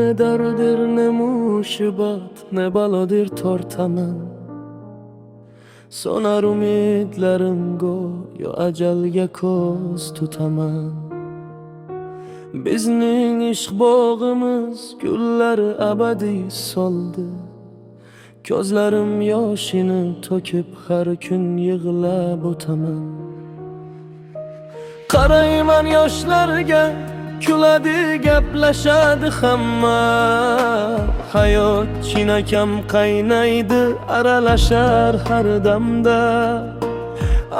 Ne dardir ne musibet ne balodir tortaman. Sonar umidlerim go'yo ajalga ko'z tutaman. Bizning ishq bog'imiz gullari abadiy soldi. Ko'zlarim yoshini to'kib har kun yig'lab o'taman. Qarayman yoshlarga, kuladi gaplashadi hamma. Hayot chinakam qaynaydi, aralashar har damda.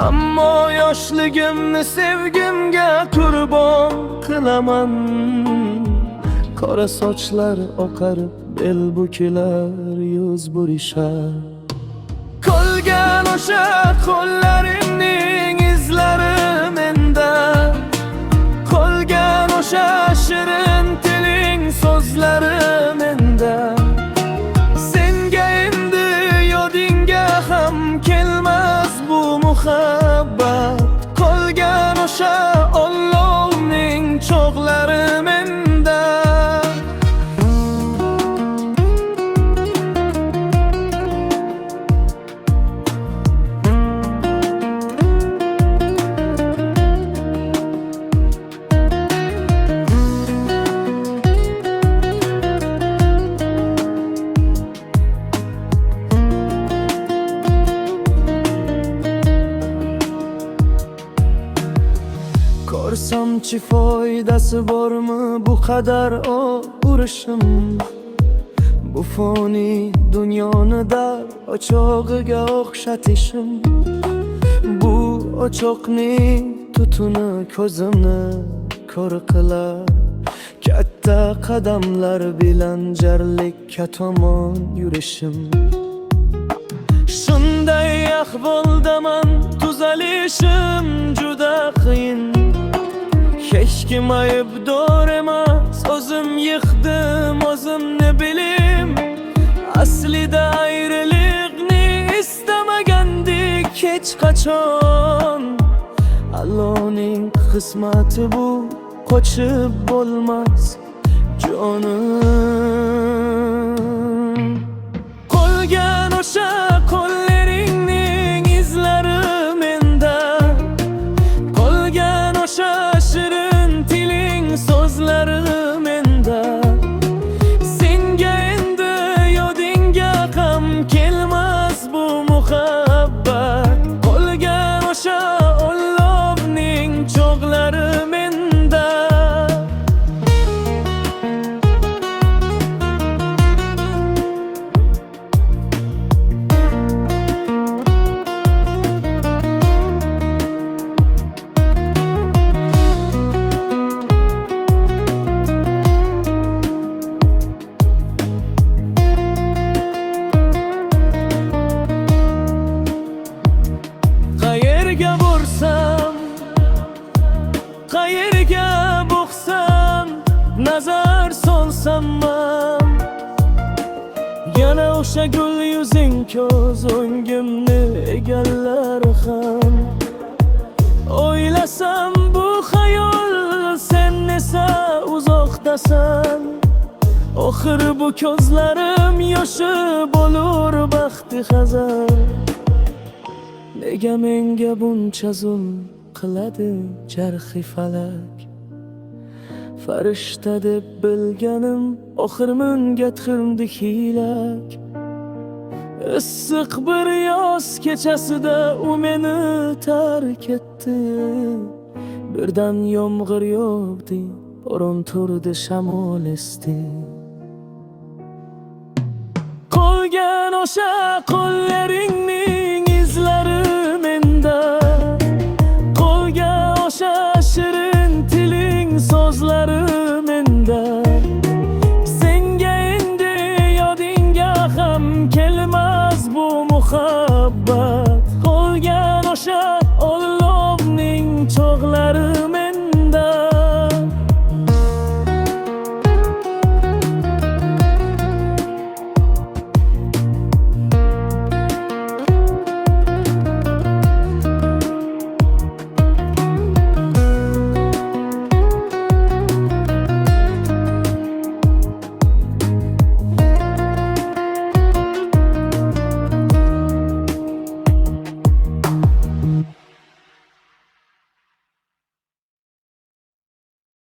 Ammo yoshligimni sevgimga qurbon qilaman. Qora sochlar oqarib, bel bukilar yuz burishar. Qolgan o'sha qo'llaringning izlari menda. Qolgan o'sha shirin tiling so'zlari menda. Senga endi yodingga ham kelmas bu muhabbat. Qolgan o'sha olovning cho'g'lari menda. Ko'rsamchi foydasi bormi bu qadar urishim. Bu foni dunyoni dar o'chog'iga o'xshatishim. Bu o'choqning tutuni ko'zimni ko'r qilar. Katta qadamlar bilan jarlikka tomon yurishim. Shunday ahvoldaman, tuzalishim juda qiyin. Hech kim aybdor emas, o'zim yıkdım, o'zimni bilim. Aslida ayriliqni istamagandik hech qachon. Allohning qismati bu, qochib bo'lmas jonim. Qolgan o'sha qo'llaringning izlari menda. Qolgan o'sha shirin tiling so'zlari menda. Senga endi yodingga ham kelmas bu muhabbat. Qolgan o'sha olovning cho'g'lari menda. Qayerga borsam, qayerga boqsam, nazar solsam ham yana o'sha gul yuzing ko'z o'ngimni egallar ham. O'ylasam bu xayol, sen esa uzoqdasan. Oxir bu ko'zlarim yoshi bo'lur baxti hazar. Nega menga buncha zulm qiladi jarxi falak? Farishta deb bilganim oxir menga tiqildi hiylak. Issiq bir yoz kechasida u meni tark etdi. Birdan yomg'ir yog'di, bo'ron turdi, shamol esdi. Qolgan o'sha qo'llaringni